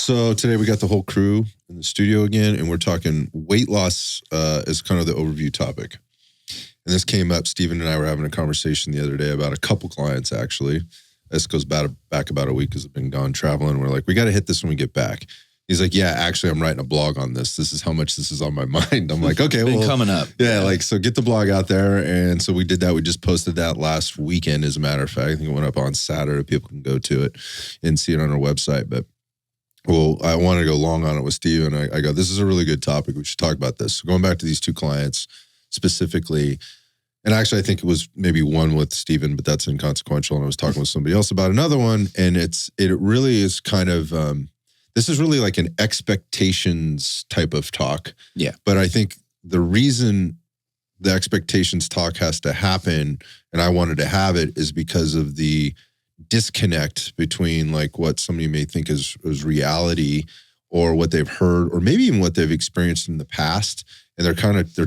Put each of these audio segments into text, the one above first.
So today we got the whole crew in the studio again, and we're talking weight loss as kind of the overview topic. And this came up, Steven and I were having a conversation the other day about a couple clients, actually. This goes back about a week because I've been gone traveling. We're like, we got to hit this when we get back. He's like, yeah, actually, I'm writing a blog on this. This is how much this is on my mind. I'm like, okay, well. coming up. Yeah, like, so get the blog out there. And so we did that. We just posted that last weekend, as a matter of fact. I think it went up on Saturday. People can go to it and see it on our website. But, well, I wanted to go long on it with Steve. And I go, this is a really good topic. We should talk about this. So going back to these two clients specifically, and actually, I think it was maybe one with Steven, but that's inconsequential. And I was talking with somebody else about another one. And it really is kind of, this is really like an expectations type of talk. Yeah. But I think the reason the expectations talk has to happen, and I wanted to have it, is because of the disconnect between like what somebody may think is reality or what they've heard, or maybe even what they've experienced in the past. And they're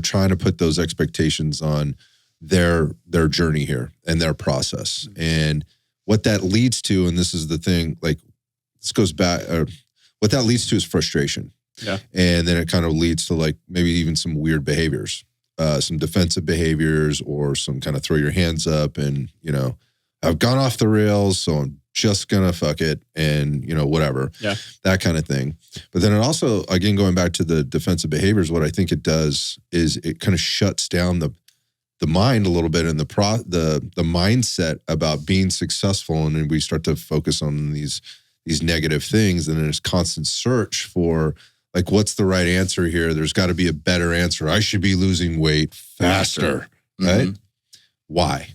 trying to put those expectations on their journey here and their process. And what that leads to, and this is the thing, like this goes back, what that leads to is frustration. Yeah. And then it kind of leads to like maybe even some weird behaviors, some defensive behaviors, or some kind of throw your hands up and, I've gone off the rails, so I'm just gonna fuck it and, whatever. Yeah. That kind of thing. But then it also, again, going back to the defensive behaviors, what I think it does is it kind of shuts down the mind a little bit, and the mindset about being successful. And then we start to focus on these negative things, and then there's constant search for like, what's the right answer here? There's got to be a better answer. I should be losing weight faster, right? Mm-hmm. Why?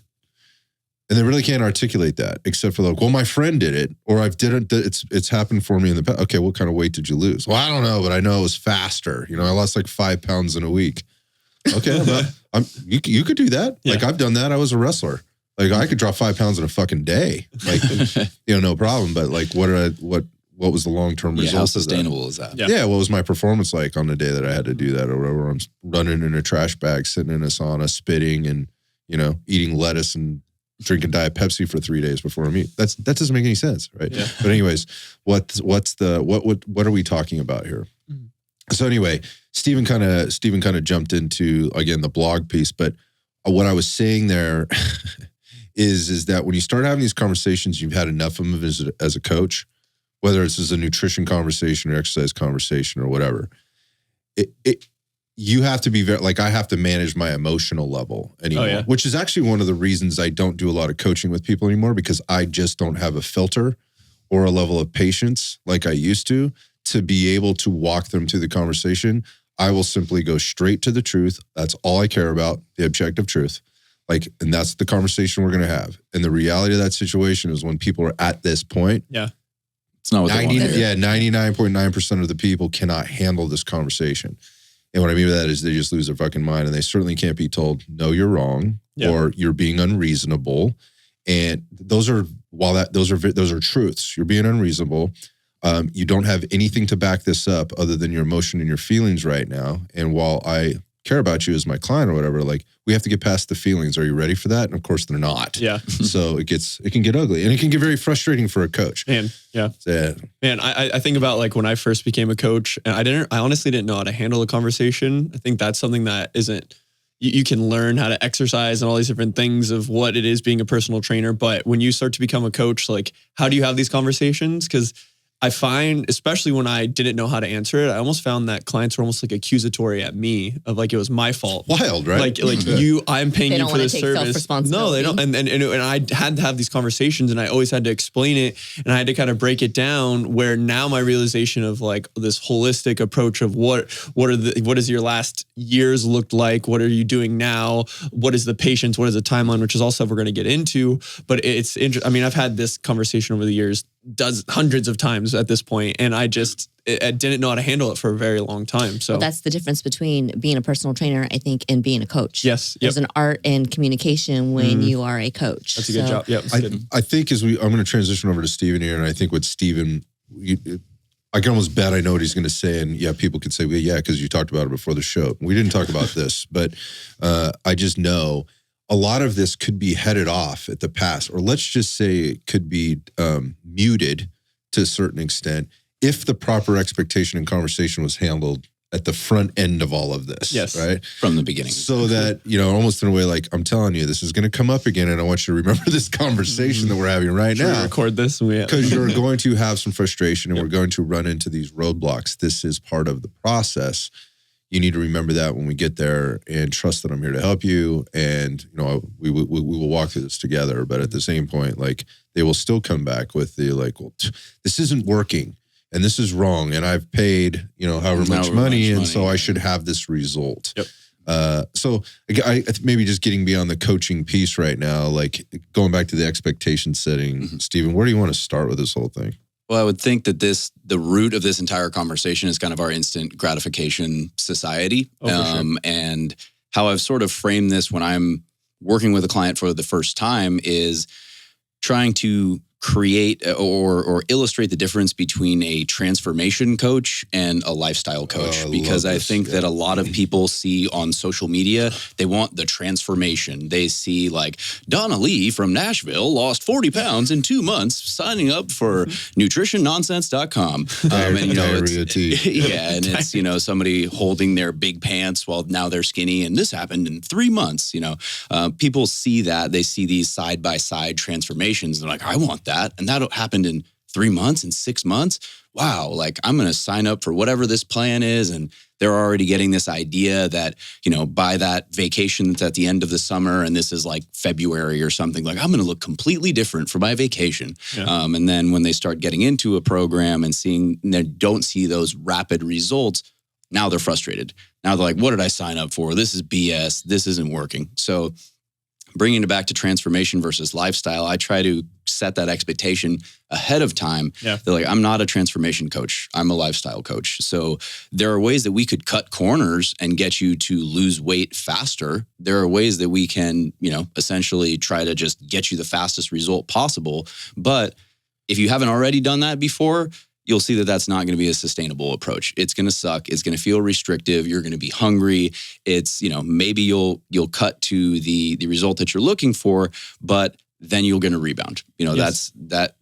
And they really can't articulate that, except for like, well, my friend did it, or I've did it. It's happened for me in the past. Okay, what kind of weight did you lose? Well, I don't know, but I know it was faster. I lost like 5 pounds in a week. Okay, you could do that. Yeah. Like I've done that. I was a wrestler. Like I could drop 5 pounds in a fucking day. Like, no problem. But like, what was the long-term result? How sustainable is that? Yeah. What was my performance like on the day that I had to do that, or whatever? I'm running in a trash bag, sitting in a sauna, spitting, and eating lettuce and drinking Diet Pepsi for 3 days before I eat. That doesn't make any sense, right? Yeah. But anyways, what are we talking about here? Mm-hmm. So anyway, Steven kind of jumped into, again, the blog piece, but what I was saying there is that when you start having these conversations, you've had enough of them as a coach, whether it's as a nutrition conversation or exercise conversation or whatever, you have to be very, like, I have to manage my emotional level anymore, which is actually one of the reasons I don't do a lot of coaching with people anymore, because I just don't have a filter or a level of patience like I used to be able to walk them through the conversation. I will simply go straight to the truth. That's all I care about, the objective truth. And that's the conversation we're going to have. And the reality of that situation is when people are at this point, it's not what they want to hear. 99.9% of the people cannot handle this conversation. And what I mean by that is they just lose their fucking mind, and they certainly can't be told, no, you're wrong, or you're being unreasonable. And those are truths. You're being unreasonable. You don't have anything to back this up other than your emotion and your feelings right now. And while I care about you as my client or whatever, like, we have to get past the feelings. Are you ready for that? And of course they're not. Yeah. So it can get ugly, and it can get very frustrating for a coach. Man, I think about like when I first became a coach, and I honestly didn't know how to handle a conversation. I think that's something that you can learn how to exercise and all these different things of what it is being a personal trainer. But when you start to become a coach, like, how do you have these conversations? Because I find, especially when I didn't know how to answer it, I almost found that clients were almost like accusatory at me of like, it was my fault. Wild, right? Like I'm paying you for this service. No, they don't. And I had to have these conversations, and I always had to explain it, and I had to kind of break it down, where now my realization of like this holistic approach of what does your last years looked like? What are you doing now? What is the patience? What is the timeline? Which is all stuff we're going to get into. But it's interesting. I mean, I've had this conversation over the years hundreds of times at this point, and I didn't know how to handle it for a very long time. So that's the difference between being a personal trainer, I think, and being a coach. Yes. There's an art in communication when you are a coach. That's a good job. Yep. I think I'm going to transition over to Steven here, and I think with Steven, I can almost bet I know what he's going to say, and people could say, well, yeah, because you talked about it before the show. We didn't talk about this, but I just know a lot of this could be headed off at the past, or let's just say it could be muted to a certain extent if the proper expectation and conversation was handled at the front end of all of this, right? From the beginning. So that, almost in a way, like, I'm telling you, this is going to come up again, and I want you to remember this conversation that we're having right now. We record this? Because you're going to have some frustration, and we're going to run into these roadblocks. This is part of the process. You need to remember that when we get there, and trust that I'm here to help you. And, we will walk through this together. But at the same point, like, they will still come back with the, like, well, this isn't working. And this is wrong, and I've paid, however much money, and so I should have this result. Yep. So I maybe just getting beyond the coaching piece right now, like going back to the expectation setting, Stephen, where do you want to start with this whole thing? Well, I would think that the root of this entire conversation is kind of our instant gratification society. And how I've sort of framed this when I'm working with a client for the first time is trying to create or illustrate the difference between a transformation coach and a lifestyle coach. Because I think that a lot of people see on social media, they want the transformation. They see like Donna Lee from Nashville lost 40 pounds in 2 months signing up for nutritionnonsense.com. And it's somebody holding their big pants while now they're skinny, and this happened in 3 months. People see that, they see these side by side transformations. They're like, I want that. And that happened in 3 months and 6 months. Wow. Like, I'm going to sign up for whatever this plan is. And they're already getting this idea that, by that vacation that's at the end of the summer, and this is like February or something, like, I'm going to look completely different for my vacation. Yeah. And then when they start getting into a program and they don't see those rapid results, now they're frustrated. Now they're like, what did I sign up for? This is BS. This isn't working. So bringing it back to transformation versus lifestyle, I try to set that expectation ahead of time. Yeah. They're like, I'm not a transformation coach. I'm a lifestyle coach. So there are ways that we could cut corners and get you to lose weight faster. There are ways that we can, essentially try to just get you the fastest result possible. But if you haven't already done that before, you'll see that that's not going to be a sustainable approach. It's going to suck. It's going to feel restrictive. You're going to be hungry. It's, maybe you'll cut to the result that you're looking for, but then you're going to rebound. Yes. That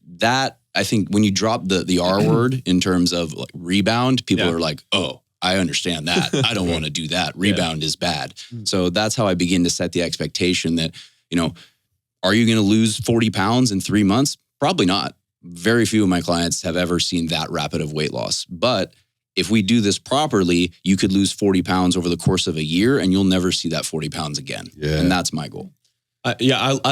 I think when you drop the R word in terms of like rebound, people are like, oh, I understand that. I don't want to do that. Rebound is bad. So that's how I begin to set the expectation that, are you going to lose 40 pounds in 3 months? Probably not. Very few of my clients have ever seen that rapid of weight loss. But if we do this properly, you could lose 40 pounds over the course of a year, and you'll never see that 40 pounds again. Yeah. And that's my goal. I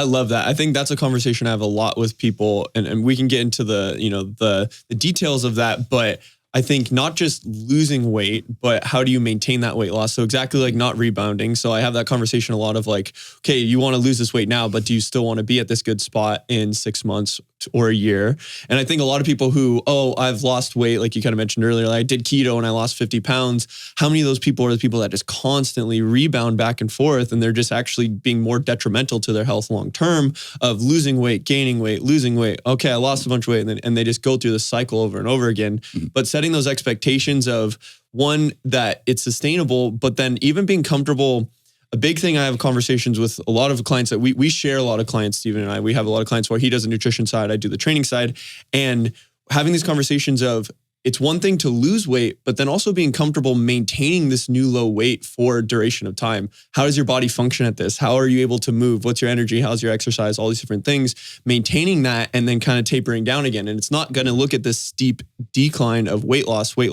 love that. I think that's a conversation I have a lot with people, and we can get into the details of that. But I think not just losing weight, but how do you maintain that weight loss? So exactly like not rebounding. So I have that conversation a lot of like, okay, you want to lose this weight now, but do you still want to be at this good spot in 6 months or a year? And I think a lot of people who, I've lost weight, like you kind of mentioned earlier, like I did keto and I lost 50 pounds. How many of those people are the people that just constantly rebound back and forth, and they're just actually being more detrimental to their health long term of losing weight, gaining weight, losing weight. Okay, I lost a bunch of weight, and they just go through this cycle over and over again. But setting those expectations of, one, that it's sustainable, but then even being comfortable. A big thing I have conversations with a lot of clients that we share a lot of clients, Stephen and I, we have a lot of clients where he does the nutrition side, I do the training side, and having these conversations of, it's one thing to lose weight, but then also being comfortable maintaining this new low weight for a duration of time. How does your body function at this? How are you able to move? What's your energy? How's your exercise? All these different things, maintaining that and then kind of tapering down again. And it's not going to look at this steep decline of weight loss, but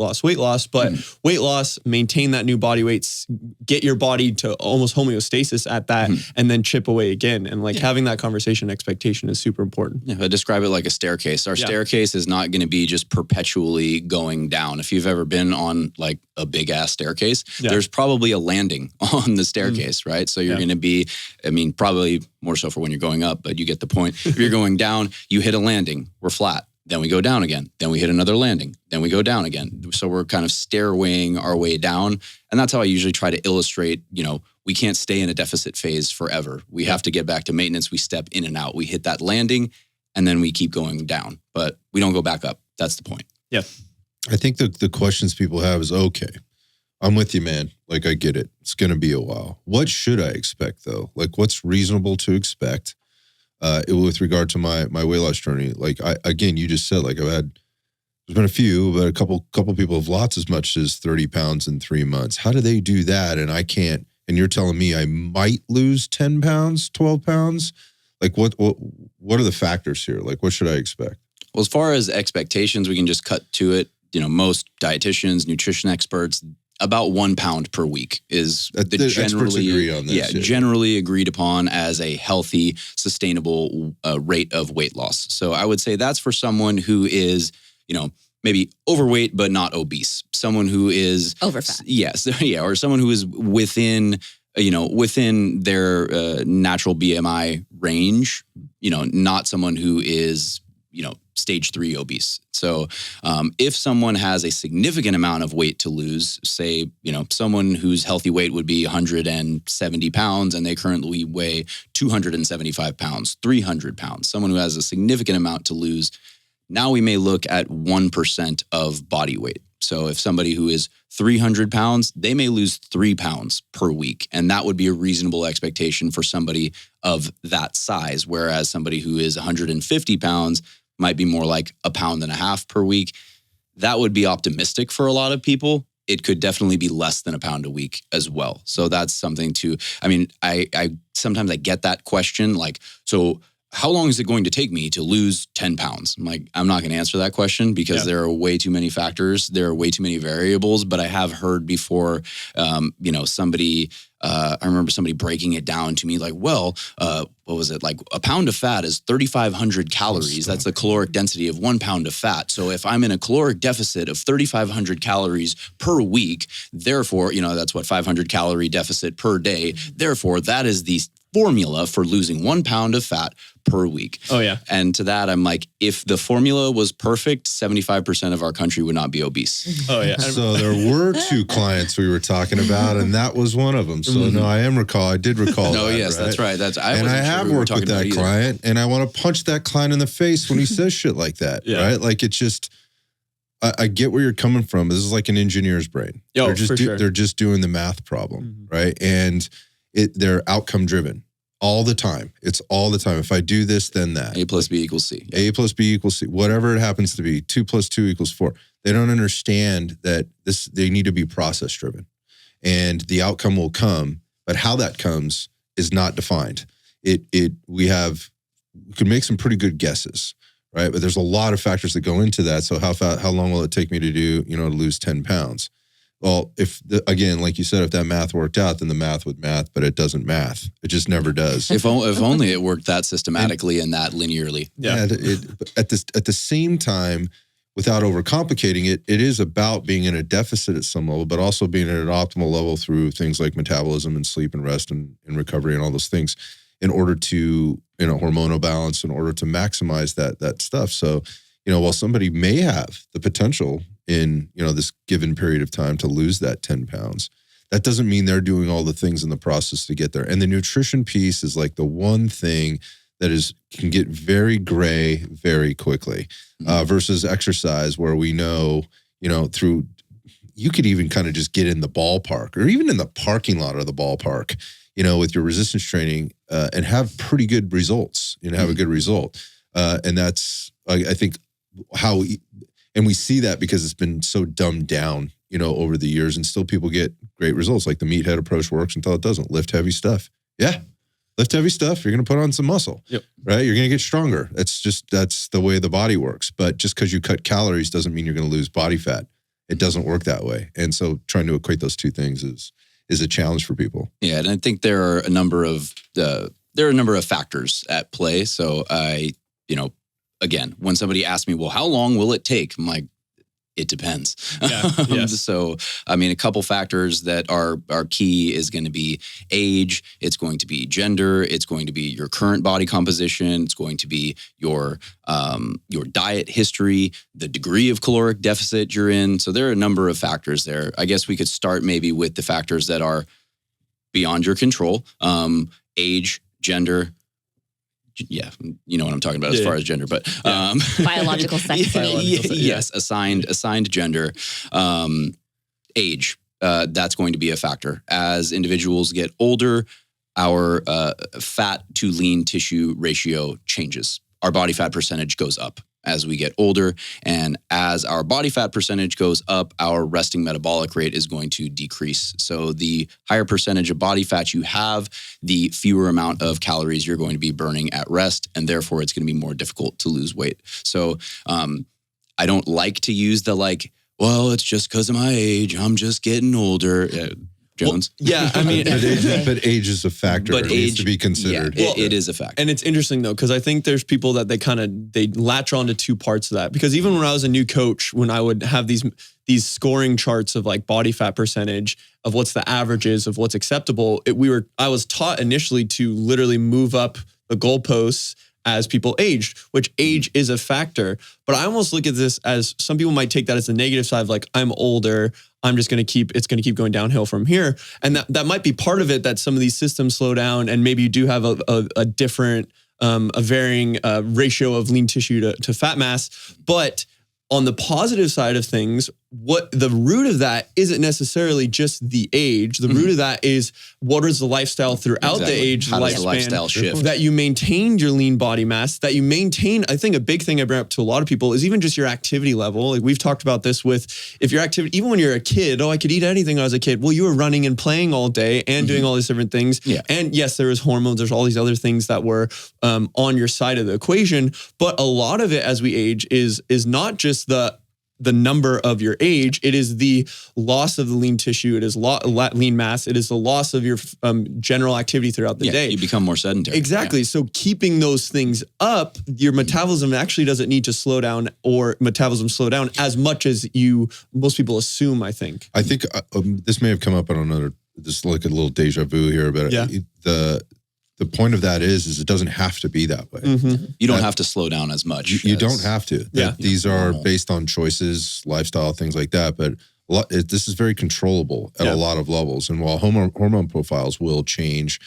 weight loss, maintain that new body weights, get your body to almost homeostasis at that, and then chip away again. And having that conversation expectation is super important. Yeah, I describe it like a staircase. Our staircase is not going to be just perpetually going down. If you've ever been on like a big ass staircase, there's probably a landing on the staircase, right? So you're going to be, probably more so for when you're going up, but you get the point. If you're going down, you hit a landing, we're flat. Then we go down again. Then we hit another landing. Then we go down again. So we're kind of stairwaying our way down. And that's how I usually try to illustrate, we can't stay in a deficit phase forever. We have to get back to maintenance. We step in and out. We hit that landing and then we keep going down, but we don't go back up. That's the point. Yeah. I think the questions people have is, okay, I'm with you, man. Like, I get it. It's going to be a while. What should I expect, though? Like, what's reasonable to expect with regard to my weight loss journey? Like, again, you just said, like, I've had There's been a few, but a couple people have lost as much as 30 pounds in 3 months. How do they do that? And I can't, and you're telling me I might lose 10 pounds, 12 pounds? Like what are the factors here? Like what should I expect? Well, as far as expectations, we can just cut to it. Most dietitians, nutrition experts, about 1 pound per week is the generally agree on this, generally agreed upon as a healthy, sustainable rate of weight loss. So I would say that's for someone who is, maybe overweight but not obese. Someone who is overfat. Yes, or someone who is within their natural BMI range. Not someone who is stage 3 obese. So if someone has a significant amount of weight to lose, say, someone whose healthy weight would be 170 pounds and they currently weigh 275 pounds, 300 pounds, someone who has a significant amount to lose, now we may look at 1% of body weight. So if somebody who is 300 pounds, they may lose 3 pounds per week. And that would be a reasonable expectation for somebody of that size. Whereas somebody who is 150 pounds might be more like 1.5 pounds per week. That would be optimistic for a lot of people. It could definitely be less than 1 pound a week as well. So that's something I sometimes I get that question, like, so how long is it going to take me to lose 10 pounds? I'm like, I'm not going to answer that question because there are way too many factors. There are way too many variables, but I have heard before, somebody, I remember somebody breaking it down to me like, well, what was it? Like 1 pound of fat is 3,500 calories. That's the caloric density of 1 pound of fat. So if I'm in a caloric deficit of 3,500 calories per week, therefore, that's what 500 calorie deficit per day. Therefore, that is the formula for losing 1 pound of fat per week. Oh, yeah. And to that, I'm like, if the formula was perfect, 75% of our country would not be obese. Oh, yeah. So there were 2 clients we were talking about, and that was one of them. So no, I did recall No, that, yes, right? that's right. I have worked with that client, and I want to punch that client in the face when he says shit like that, right? Like it's just, I get where you're coming from. This is like an engineer's brain. They're just doing the math problem, right? And they're outcome driven all the time. It's all the time. If I do this, then that. A plus B equals C. A plus B equals C. Whatever it happens to be. 2 + 2 = 4. They don't understand that they need to be process driven, and the outcome will come, but how that comes is not defined. We could make some pretty good guesses, right? But there's a lot of factors that go into that. So how long will it take me to to lose 10 pounds? Well, again, like you said, if that math worked out, then the math would math, but it doesn't math. It just never does. If only it worked that systematically and that linearly. Yeah. At the same time, without overcomplicating it, it is about being in a deficit at some level, but also being at an optimal level through things like metabolism and sleep and rest and recovery and all those things in order to, hormonal balance, in order to maximize that stuff. So, while somebody may have the potential in, this given period of time to lose that 10 pounds, that doesn't mean they're doing all the things in the process to get there. And the nutrition piece is like the one thing that can get very gray very quickly versus exercise, where we know, you could even kind of just get in the ballpark or even in the parking lot of the ballpark, with your resistance training and have pretty good results, have a good result. And that's, I think, and we see that because it's been so dumbed down, over the years, and still people get great results. Like the meathead approach works until it doesn't. Lift heavy stuff. Yeah. Lift heavy stuff. You're going to put on some muscle, right? You're going to get stronger. That's the way the body works. But just because you cut calories doesn't mean you're going to lose body fat. It doesn't work that way. And so trying to equate those two things is a challenge for people. Yeah. And I think there are a number of factors at play. So again, when somebody asks me, well, how long will it take? I'm like, it depends. Yeah, yes. So, a couple factors that are key is going to be age. It's going to be gender. It's going to be your current body composition. It's going to be your diet history, the degree of caloric deficit you're in. So there are a number of factors there. I guess we could start maybe with the factors that are beyond your control. Age, gender. Yeah, you know what I'm talking about as far as gender, but biological sex. Yes, assigned gender, age. That's going to be a factor. As individuals get older, our fat to lean tissue ratio changes. Our body fat percentage goes up. as we get older. And as our body fat percentage goes up, our resting metabolic rate is going to decrease. So the higher percentage of body fat you have, the fewer amount of calories you're going to be burning at rest. And therefore, it's going to be more difficult to lose weight. So I don't like to use the well, it's just because of my age. I'm just getting older. Jones. Well, yeah, I mean, but age is a factor. But it needs to be considered. Yeah, it is a factor. And it's interesting though, because I think there's people that they latch on to two parts of that. Because even when I was a new coach, when I would have these scoring charts of body fat percentage of what's the averages of what's acceptable, I was taught initially to literally move up the goalposts as people aged, which age is a factor. But I almost look at this as some people might take that as the negative side of I'm older, I'm just going to it's going to keep going downhill from here. And that might be part of it, that some of these systems slow down and maybe you do have a different, a varying ratio of lean tissue to fat mass. But on the positive side of things, what the root of that isn't necessarily just the age. The root of that is what is the lifestyle throughout the age, How does the lifespan, lifestyle shift? that you maintained your lean body mass, that you maintain. I think a big thing I bring up to a lot of people is even just your activity level. We've talked about this with if your activity, even when you're a kid, I could eat anything when I was a kid. Well, you were running and playing all day and doing all these different things. Yeah. And yes, there was hormones. There's all these other things that were on your side of the equation. But a lot of it as we age is not just the number of your age, it is the loss of the lean tissue, it is lean mass, it is the loss of your general activity throughout the day. You become more sedentary. Exactly. Yeah. So keeping those things up, your metabolism actually doesn't need to slow down or metabolism slow down as much as most people assume, I think. I think this may have come up on another, just like a little deja vu here, but yeah. The point of that is it doesn't have to be that way. Mm-hmm. You don't have to slow down as much. You don't have to. Yeah. These are based on choices, lifestyle, things like that. But this is very controllable at a lot of levels. And while hormone profiles will change,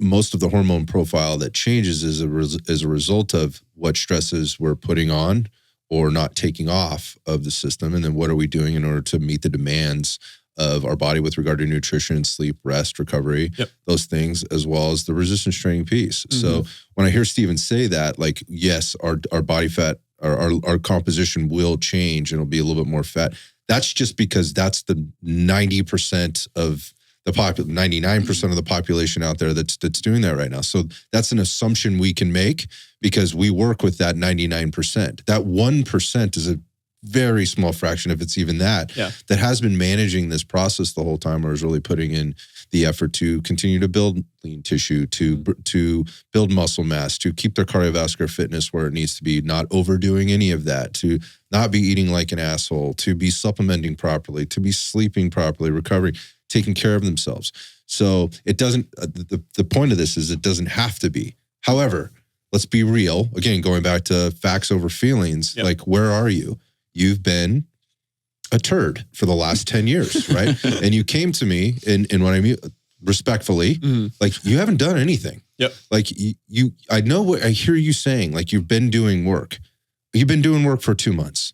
most of the hormone profile that changes is a result of what stresses we're putting on or not taking off of the system. And then what are we doing in order to meet the demands of our body with regard to nutrition, sleep, rest, recovery, those things, as well as the resistance training piece. Mm-hmm. So when I hear Steven say that, yes, our body fat, our composition will change and it'll be a little bit more fat. That's just because that's the 90% of the 99% of the population out there that's doing that right now. So that's an assumption we can make because we work with that 99%. That 1% is a very small fraction, if it's even that has been managing this process the whole time or is really putting in the effort to continue to build lean tissue, to build muscle mass, to keep their cardiovascular fitness where it needs to be, not overdoing any of that, to not be eating like an asshole, to be supplementing properly, to be sleeping properly, recovering, taking care of themselves. So it doesn't, the point of this is it doesn't have to be. However, let's be real. Again, going back to facts over feelings, where are you? You've been a turd for the last 10 years, right? And you came to me, and what I mean, respectfully, you haven't done anything. Yep. I know what I hear you saying, you've been doing work. You've been doing work for 2 months.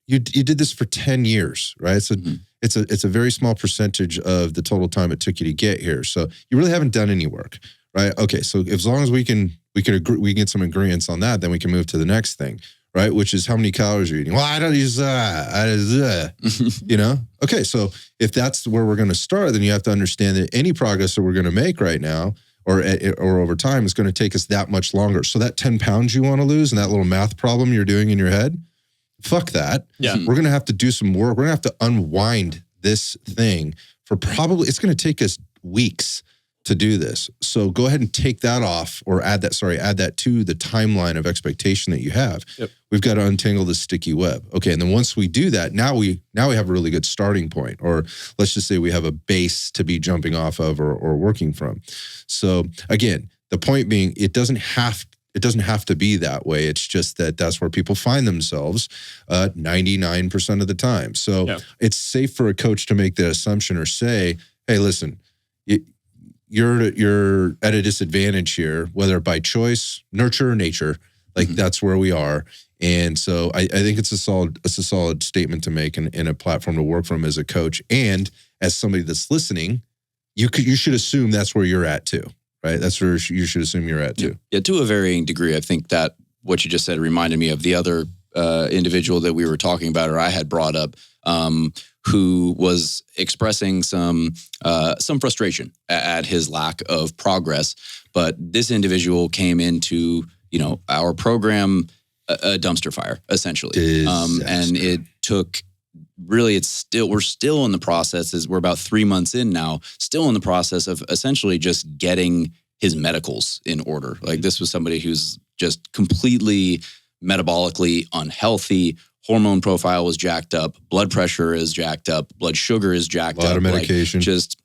You did this for 10 years, right? So it's a very small percentage of the total time it took you to get here. So you really haven't done any work, right? Okay. So as long as we can agree, we can get some agreements on that, then we can move to the next thing. Right, which is how many calories you're eating. Well, I don't use that. Okay, so if that's where we're going to start, then you have to understand that any progress that we're going to make right now or over time is going to take us that much longer. So that 10 pounds you want to lose and that little math problem you're doing in your head, fuck that. Yeah, we're going to have to do some work. We're going to have to unwind this thing for it's going to take us weeks to do this. So go ahead and take that off or add that to the timeline of expectation that you have. Yep. We've got to untangle the sticky web. Okay. And then once we do that, now we have a really good starting point, or let's just say we have a base to be jumping off of or working from. So again, the point being, it doesn't have to be that way. It's just that's where people find themselves 99% of the time. So it's safe for a coach to make the assumption or say, hey, listen, you're at a disadvantage here, whether by choice, nurture, or nature. That's where we are. And so I think it's a solid statement to make and a platform to work from as a coach. And as somebody that's listening, you should assume that's where you're at too, right? That's where you should assume you're at too. Yeah, to a varying degree. I think that what you just said reminded me of the other individual that we were talking about, or I had brought up, who was expressing some frustration at his lack of progress. But this individual came into, our program a dumpster fire, essentially. And it took, really, we're still in the process, we're about 3 months in now, still in the process of essentially just getting his medicals in order. Like, this was somebody who's just completely metabolically unhealthy. Hormone profile was jacked up. Blood pressure is jacked up. Blood sugar is jacked up. A lot of medication. Like, just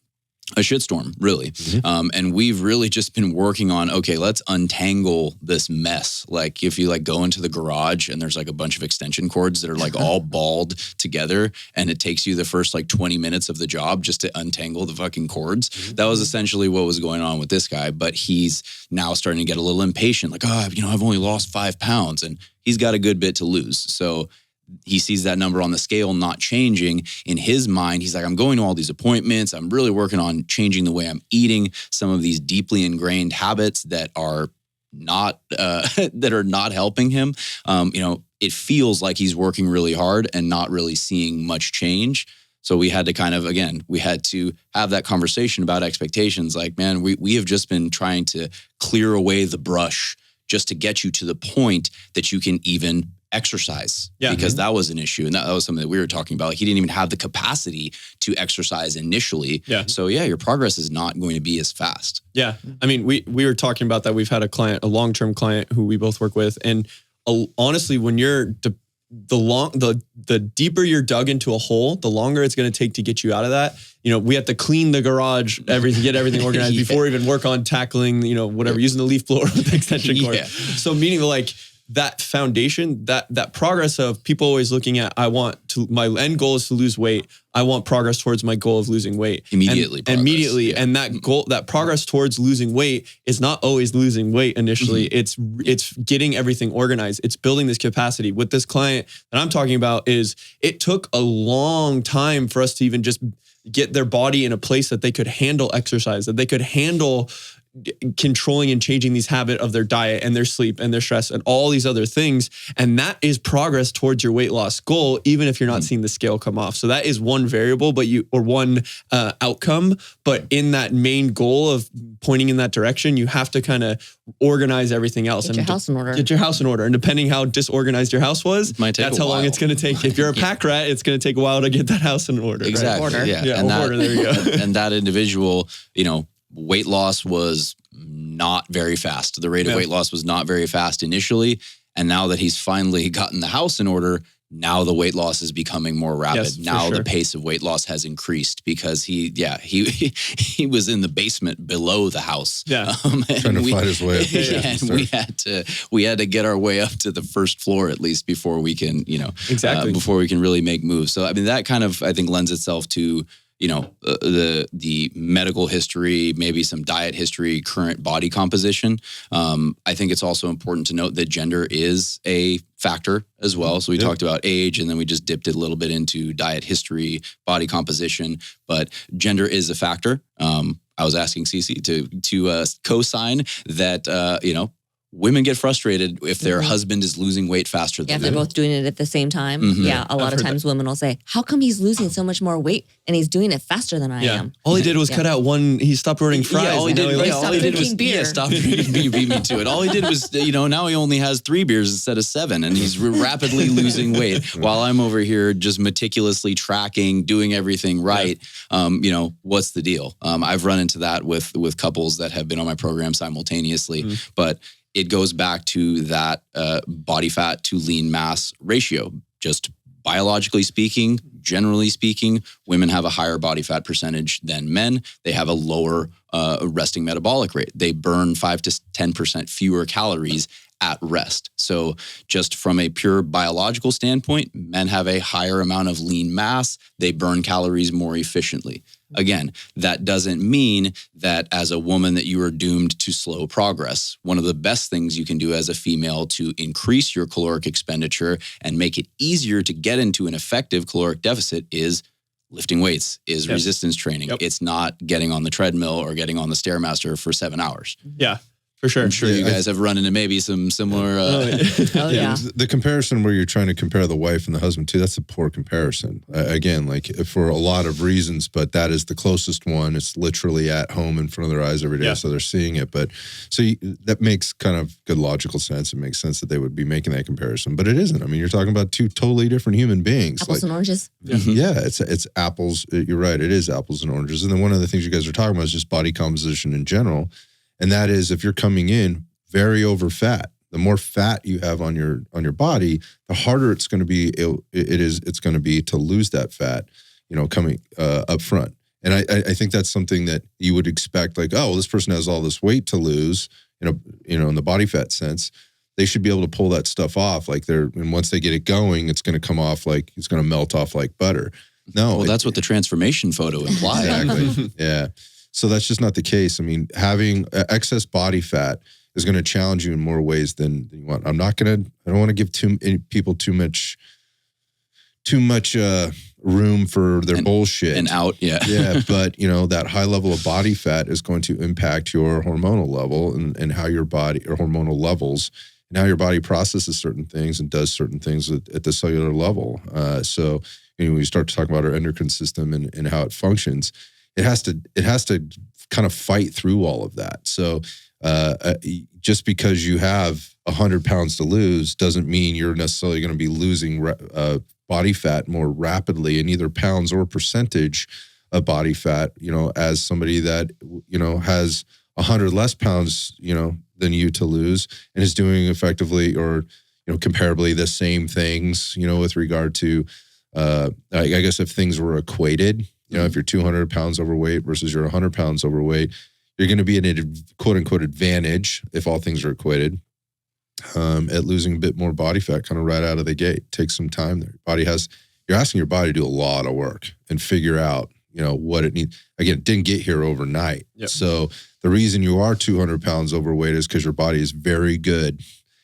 a shitstorm, really. Mm-hmm. And we've really just been working on, okay, let's untangle this mess. Like, if you go into the garage and there's a bunch of extension cords that are all balled together, and it takes you the first 20 minutes of the job just to untangle the fucking cords. Mm-hmm. That was essentially what was going on with this guy. But he's now starting to get a little impatient. I've only lost 5 pounds, and he's got a good bit to lose. So he sees that number on the scale not changing. In his mind, he's like, I'm going to all these appointments. I'm really working on changing the way I'm eating, some of these deeply ingrained habits that are not helping him. It feels like he's working really hard and not really seeing much change. So we had to we had to have that conversation about expectations. Like, man, we have just been trying to clear away the brush just to get you to the point that you can even exercise, because that was an issue. And that was something that we were talking about. He didn't even have the capacity to exercise initially. Yeah. So your progress is not going to be as fast. Yeah. I mean, we were talking about that. We've had a long-term client who we both work with. And honestly, when you're the deeper you're dug into a hole, the longer it's going to take to get you out of that. We have to clean the garage, get everything organized before we even work on tackling, whatever, using the leaf blower with the extension cord. So meaning that foundation, that progress of people always looking at, my end goal is to lose weight. I want progress towards my goal of losing weight. Immediately. And that goal, that progress towards losing weight is not always losing weight initially. Mm-hmm. It's getting everything organized. It's building this capacity. With this client that I'm talking about, it took a long time for us to even just get their body in a place that they could handle exercise, that they could handle controlling and changing these habits of their diet and their sleep and their stress and all these other things. And that is progress towards your weight loss goal, even if you're not seeing the scale come off. So that is one variable, one outcome. But in that main goal of pointing in that direction, you have to kind of organize everything else. Get your house in order. Get your house in order. And depending how disorganized your house was, that's how long it's going to take. If you're a pack rat, it's going to take a while to get that house in order. Exactly. Right? Order. Yeah. And order. There you go. And that individual, weight loss was not very fast. The rate of weight loss was not very fast initially. And now that he's finally gotten the house in order, now the weight loss is becoming more rapid. Yes, now the pace of weight loss has increased because he was in the basement below the house. Yeah. Trying to fight his way up. And we had to get our way up to the first floor at least before we can, before we can really make moves. So, I mean, that kind of, I think, lends itself to, the medical history, maybe some diet history, current body composition. I think it's also important to note that gender is a factor as well. So we talked about age, and then we just dipped it a little bit into diet history, body composition, but gender is a factor. I was asking Cece to co-sign that, women get frustrated if their husband is losing weight faster than them. Yeah, they're both doing it at the same time. Mm-hmm. Yeah, a lot of times women will say, how come he's losing so much more weight and he's doing it faster than I am? All he did was cut out he stopped ordering fries. All he did was stop drinking beer. Stop drinking beer, beat me to it. All he did was, now he only has 3 beers instead of 7, and he's rapidly losing weight while I'm over here just meticulously tracking, doing everything right. What's the deal? I've run into that with couples that have been on my program simultaneously, but it goes back to that body fat to lean mass ratio. Just biologically speaking, generally speaking, women have a higher body fat percentage than men. They have a lower resting metabolic rate. They burn 5 to 10% fewer calories at rest. So just from a pure biological standpoint, men have a higher amount of lean mass. They burn calories more efficiently. Again, that doesn't mean that as a woman that you are doomed to slow progress. One of the best things you can do as a female to increase your caloric expenditure and make it easier to get into an effective caloric deficit is lifting weights, is resistance training. It's not getting on the treadmill or getting on the Stairmaster for 7 hours. Yeah. For sure. I'm sure you guys have run into maybe some similar. The comparison where you're trying to compare the wife and the husband too, that's a poor comparison. Again, like for a lot of reasons, but that is the closest one. It's literally at home in front of their eyes every day, so they're seeing it. But that makes kind of good logical sense. It makes sense that they would be making that comparison, but it isn't. I mean, you're talking about two totally different human beings. Apples and oranges. Yeah, it's apples. You're right. It is apples and oranges. And then one of the things you guys are talking about is just body composition in general. And that is, if you're coming in very over fat, the more fat you have on your body, the harder it's going to be. It's going to be to lose that fat, coming up front. And I think that's something that you would expect. Like, oh, well, this person has all this weight to lose. In the body fat sense, they should be able to pull that stuff off. Like and once they get it going, it's going to come off it's going to melt off like butter. No, well, that's what the transformation photo implies. Exactly. Yeah. So that's just not the case. I mean, having excess body fat is going to challenge you in more ways than you want. I don't want to give people too much room for their bullshit. And out, yeah. Yeah, but that high level of body fat is going to impact your hormonal level and how your body, or hormonal levels, and how your body processes certain things and does certain things at the cellular level. So when you start to talk about our endocrine system and how it functions, it has to kind of fight through all of that. So just because you have 100 pounds to lose doesn't mean you're necessarily going to be losing body fat more rapidly in either pounds or percentage of body fat, as somebody that, has 100 less pounds, than you to lose and is doing effectively or, comparably the same things, with regard to, I guess if things were equated, if you're 200 pounds overweight versus you're 100 pounds overweight, you're going to be in a quote unquote advantage if all things are equated at losing a bit more body fat kind of right out of the gate. Takes some time there. You're asking your body to do a lot of work and figure out, what it needs. Again, it didn't get here overnight. Yep. So the reason you are 200 pounds overweight is because your body is very good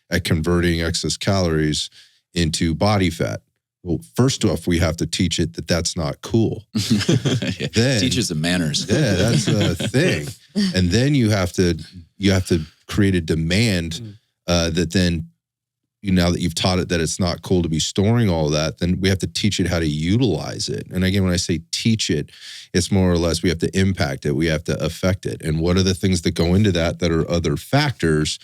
at converting excess calories into body fat. Well, first off, we have to teach it that that's not cool. Then teaches the manners. Yeah, that's a thing. And then you have to create a demand that then, now that you've taught it that it's not cool to be storing all of that, then we have to teach it how to utilize it. And again, when I say teach it, it's more or less we have to impact it. We have to affect it. And what are the things that go into that are other factors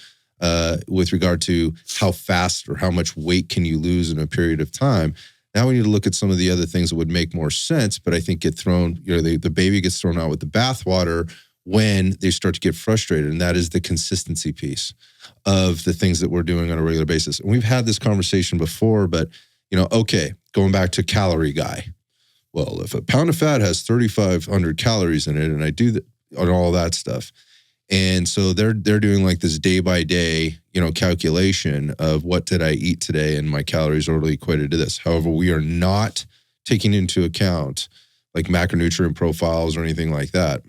with regard to how fast or how much weight can you lose in a period of time. Now we need to look at some of the other things that would make more sense, but I think get thrown, the baby gets thrown out with the bathwater when they start to get frustrated. And that is the consistency piece of the things that we're doing on a regular basis. And we've had this conversation before, but okay, going back to calorie guy. Well, if a pound of fat has 3,500 calories in it, and I do that on all that stuff, and so they're doing like this day by day, calculation of what did I eat today, and my calories are equated to this. However, we are not taking into account like macronutrient profiles or anything like that.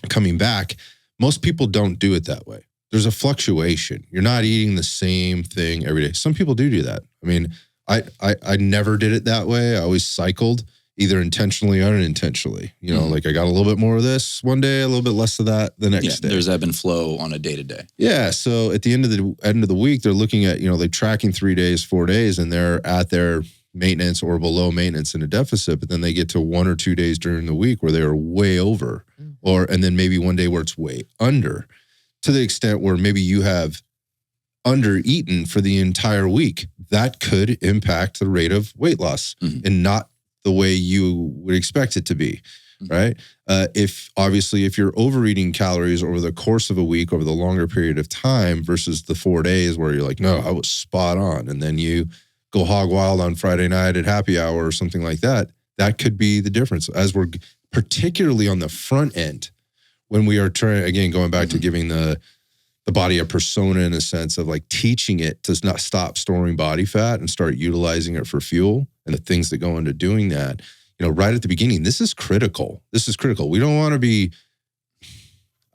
Coming back, most people don't do it that way. There's a fluctuation. You're not eating the same thing every day. Some people do that. I mean, I never did it that way. I always cycled, either intentionally or unintentionally. Like I got a little bit more of this one day, a little bit less of that the next day. There's ebb and flow on a day to day. Yeah. So at the end of the week, they're looking at, they're tracking 3 days, 4 days, and they're at their maintenance or below maintenance in a deficit, but then they get to 1 or 2 days during the week where they are way over, and then maybe one day where it's way under, to the extent where maybe you have under-eaten for the entire week. That could impact the rate of weight loss and not the way you would expect it to be, right? If you're overeating calories over the course of a week, over the longer period of time versus the 4 days where you're like, no, I was spot on. And then you go hog wild on Friday night at happy hour or something like that, that could be the difference. As we're particularly on the front end, when we are trying, again, going back to giving the body a persona in a sense of like teaching it to not stop storing body fat and start utilizing it for fuel and the things that go into doing that, right at the beginning, this is critical. This is critical. We don't want to be,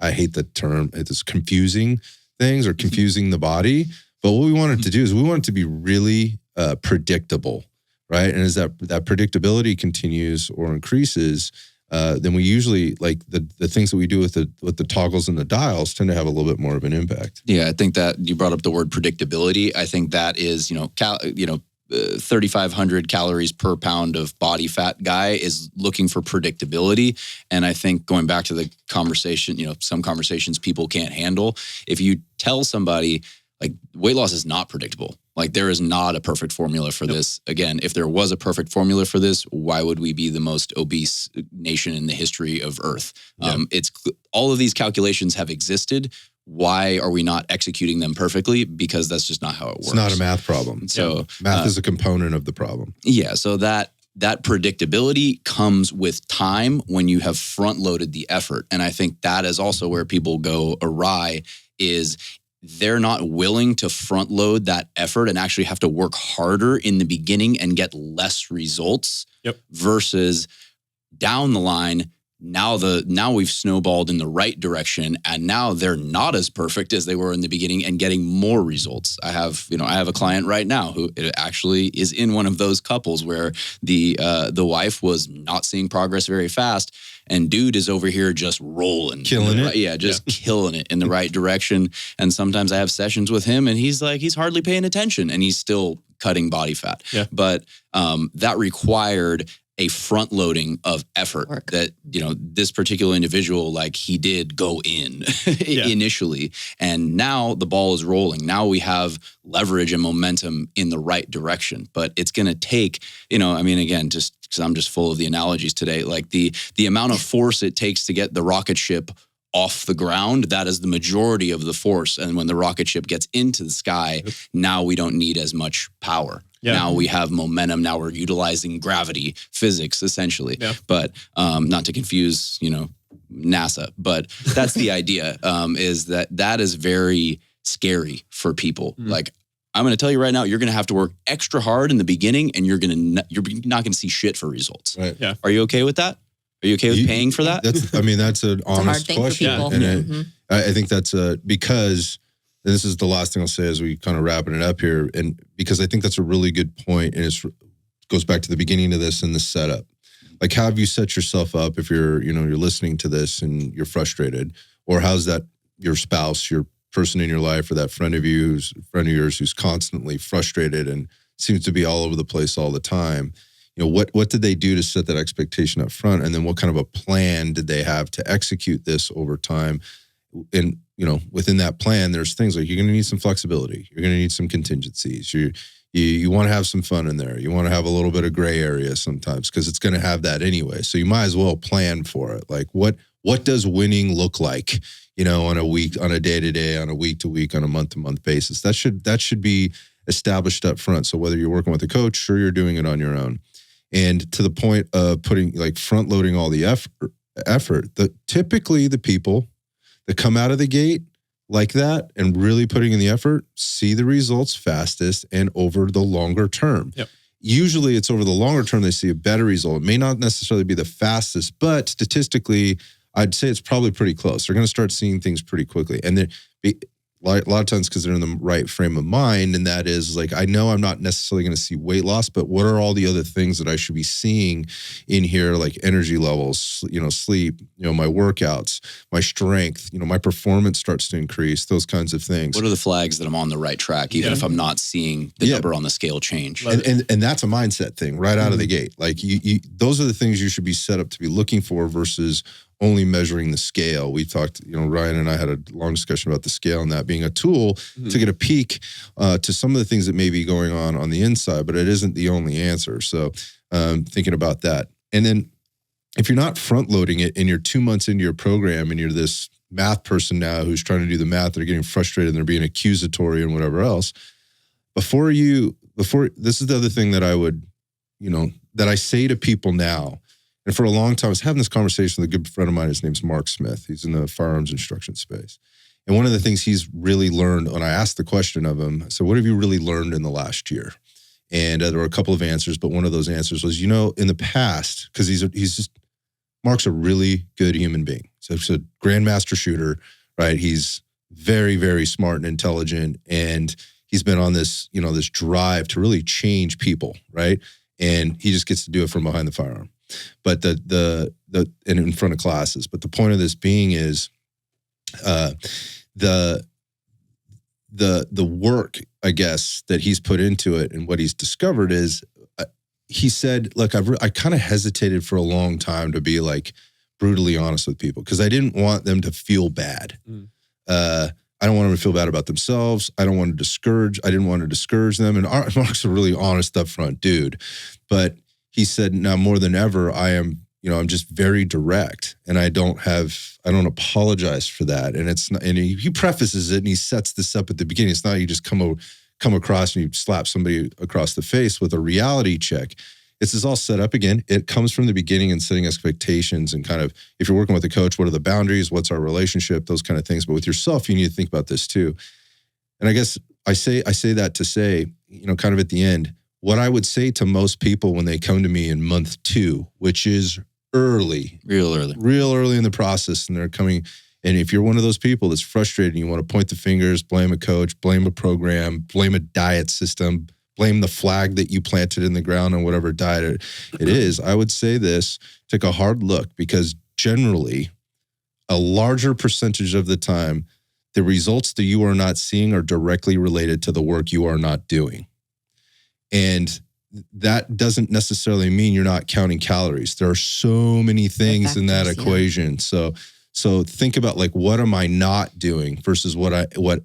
I hate the term, it's confusing things or confusing the body. But what we want it to do is we want it to be really predictable, right? And as that predictability continues or increases, then we usually like the things that we do with the toggles and the dials tend to have a little bit more of an impact. Yeah, I think that you brought up the word predictability. I think that is, 3,500 calories per pound of body fat guy is looking for predictability. And I think going back to the conversation, some conversations people can't handle. If you tell somebody like weight loss is not predictable, like there is not a perfect formula for this. Again, if there was a perfect formula for this, why would we be the most obese nation in the history of Earth? It's all of these calculations have existed. Why are we not executing them perfectly? Because that's just not how it works. It's not a math problem. So math is a component of the problem. Yeah. So that predictability comes with time when you have front loaded the effort. And I think that is also where people go awry is they're not willing to front load that effort and actually have to work harder in the beginning and get less results versus down the line. Now we've snowballed in the right direction, and now they're not as perfect as they were in the beginning and getting more results. I have a client right now who actually is in one of those couples where the wife was not seeing progress very fast, and dude is over here just rolling, killing it. Yeah, just killing it in the right direction. And sometimes I have sessions with him, and he's hardly paying attention, and he's still cutting body fat. Yeah. But that required a front loading of effort that, this particular individual, like he did go in initially. And now the ball is rolling. Now we have leverage and momentum in the right direction. But it's going to take, again, just because I'm just full of the analogies today, like the amount of force it takes to get the rocket ship off the ground, that is the majority of the force. And when the rocket ship gets into the sky, now we don't need as much power. Yeah. Now we have momentum. Now we're utilizing gravity, physics, essentially. Yeah. But not to confuse, NASA. But that's the idea, is that is very scary for people. Like, I'm going to tell you right now, you're going to have to work extra hard in the beginning, and you're not going to see shit for results. Right. Yeah. Are you okay with that? Are you okay with paying for that? That's an honest question. And I think that's because, and this is the last thing I'll say as we kind of wrapping it up here, and because I think that's a really good point, and it goes back to the beginning of this and the setup. Like, how have you set yourself up if you're listening to this and you're frustrated, or how's that your spouse, your person in your life, or that friend of yours who's constantly frustrated and seems to be all over the place all the time? What did they do to set that expectation up front? And then what kind of a plan did they have to execute this over time? And, within that plan, there's things like you're going to need some flexibility. You're going to need some contingencies. You want to have some fun in there. You want to have a little bit of gray area sometimes because it's going to have that anyway. So you might as well plan for it. Like what does winning look like, on a day-to-day, on a week-to-week, on a month-to-month basis? That should be established up front. So whether you're working with a coach or you're doing it on your own. And to the point of putting front loading all the effort, typically the people that come out of the gate like that and really putting in the effort see the results fastest and over the longer term. Yep. Usually it's over the longer term they see a better result. It may not necessarily be the fastest, but statistically, I'd say it's probably pretty close. They're going to start seeing things pretty quickly. And a lot of times because they're in the right frame of mind, and that is like, I know I'm not necessarily going to see weight loss, but what are all the other things that I should be seeing in here, like energy levels, sleep, my workouts, my strength, my performance starts to increase, those kinds of things. What are the flags that I'm on the right track, even if I'm not seeing the number on the scale change? And that's a mindset thing right out of the gate. Like those are the things you should be set up to be looking for versus only measuring the scale. We talked, Ryan and I had a long discussion about the scale and that being a tool to get a peek to some of the things that may be going on the inside, but it isn't the only answer. So thinking about that. And then if you're not front loading it and you're 2 months into your program and you're this math person now who's trying to do the math, they're getting frustrated and they're being accusatory and whatever else, before this is the other thing that I would, that I say to people now. And for a long time, I was having this conversation with a good friend of mine. His name's Mark Smith. He's in the firearms instruction space. And one of the things he's really learned, when I asked the question of him, I said, what have you really learned in the last year? And there were a couple of answers, but one of those answers was, in the past, because Mark's a really good human being. So he's a grandmaster shooter, right? He's very, very smart and intelligent. And he's been on this, this drive to really change people, right? And he just gets to do it from behind the firearm. But and in front of classes. But the point of this being is, the work, I guess, that he's put into it and what he's discovered is, he said, look, I kind of hesitated for a long time to be like brutally honest with people because I didn't want them to feel bad. I don't want them to feel bad about themselves. I didn't want to discourage them. And Mark's a really honest, upfront dude. But he said, now more than ever, I'm just very direct, and I don't apologize for that. And it's not, and he prefaces it and he sets this up at the beginning. It's not you just come across and you slap somebody across the face with a reality check. This is all set up again. It comes from the beginning and setting expectations and kind of, if you're working with a coach, what are the boundaries? What's our relationship? Those kind of things. But with yourself, you need to think about this too. And I guess I say that to say, kind of at the end, what I would say to most people when they come to me in month 2, which is real early in the process, and they're coming. And if you're one of those people that's frustrated and you want to point the fingers, blame a coach, blame a program, blame a diet system, blame the flag that you planted in the ground on whatever diet it is, I would say this, take a hard look, because generally a larger percentage of the time, the results that you are not seeing are directly related to the work you are not doing. And that doesn't necessarily mean you're not counting calories. There are so many things in that equation. So think about, like, what am I not doing versus what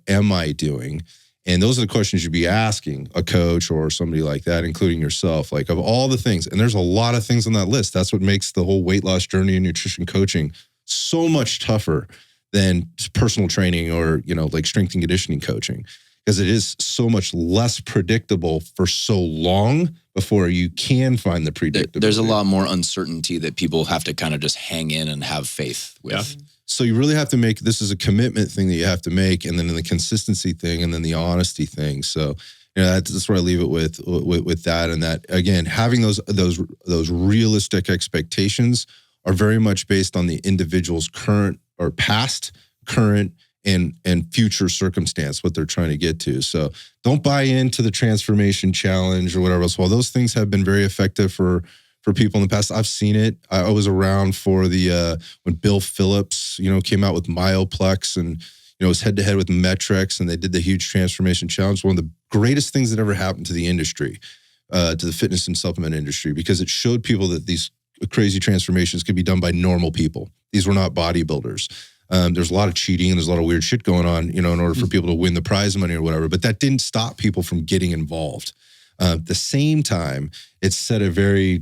am I doing? And those are the questions you'd be asking a coach or somebody like that, including yourself, like, of all the things. And there's a lot of things on that list. That's what makes the whole weight loss journey and nutrition coaching so much tougher than personal training or, like strength and conditioning coaching, because it is so much less predictable for so long before you can find the predictability. There's a lot more uncertainty that people have to kind of just hang in and have faith with. Yeah. So you really have to make, this is a commitment thing that you have to make, and then the consistency thing, and then the honesty thing. So, that's where I leave it with that. And that, again, having those realistic expectations are very much based on the individual's current or past, current, and future circumstance, what they're trying to get to. So don't buy into the transformation challenge or whatever else. While those things have been very effective for people in the past, I've seen it. I was around for the when Bill Phillips, came out with Myoplex, and was head to head with Metrics, and they did the huge transformation challenge. One of the greatest things that ever happened to the industry, to the fitness and supplement industry, because it showed people that these crazy transformations could be done by normal people. These were not bodybuilders. There's a lot of cheating and there's a lot of weird shit going on, in order for people to win the prize money or whatever. But that didn't stop people from getting involved. At the same time, it set a very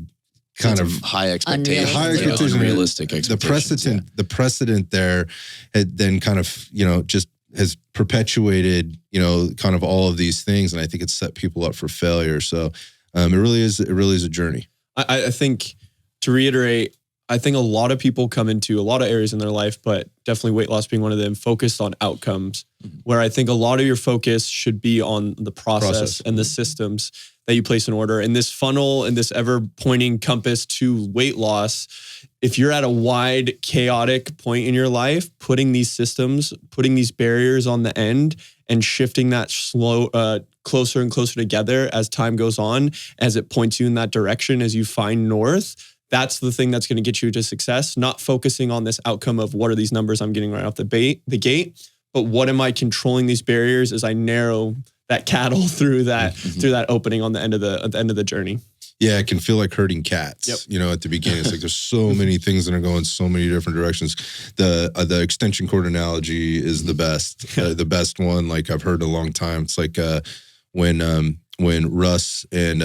kind of high expectation, unrealistic expectations. The precedent there had then kind of, just has perpetuated, kind of all of these things. And I think it's set people up for failure. So it really is a journey. I think, to reiterate, I think a lot of people come into a lot of areas in their life, but definitely weight loss being one of them, focused on outcomes, where I think a lot of your focus should be on the process and the systems that you place in order. And this funnel and this ever pointing compass to weight loss, if you're at a wide, chaotic point in your life, putting these systems, putting these barriers on the end and shifting that slow, closer and closer together as time goes on, as it points you in that direction, as you find north, that's the thing that's going to get you to success, not focusing on this outcome of what are these numbers I'm getting right off the gate, but what am I controlling these barriers as I narrow that cattle through that opening on the end of the journey. Yeah, it can feel like herding cats. Yep. At the beginning, it's like there's so many things that are going so many different directions. The extension cord analogy is the best, the best one. Like I've heard in a long time. It's like when Russ and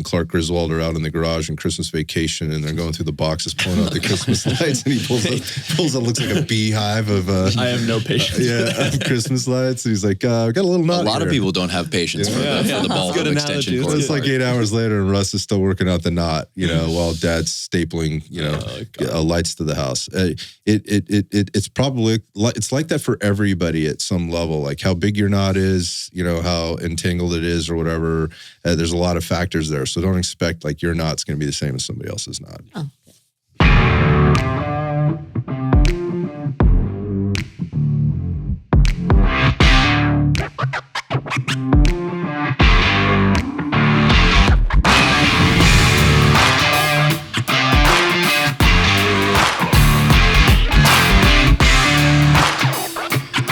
Clark Griswold are out in the garage on Christmas vacation, and they're going through the boxes, pulling out the Christmas lights, and he pulls out looks like a beehive of I have no patience. Of Christmas lights. And he's like, I got a little nut. A lot here. of people don't have patience for the ball of extension cord. It's like 8 hours later, and Russ is still working out the knot, while Dad's stapling, lights to the house. It's probably it's like that for everybody at some level, like how big your knot is, how entangled it is, or whatever. There's a lot of factors there, so don't expect like your knot's going to be the same as somebody else's knot. Oh,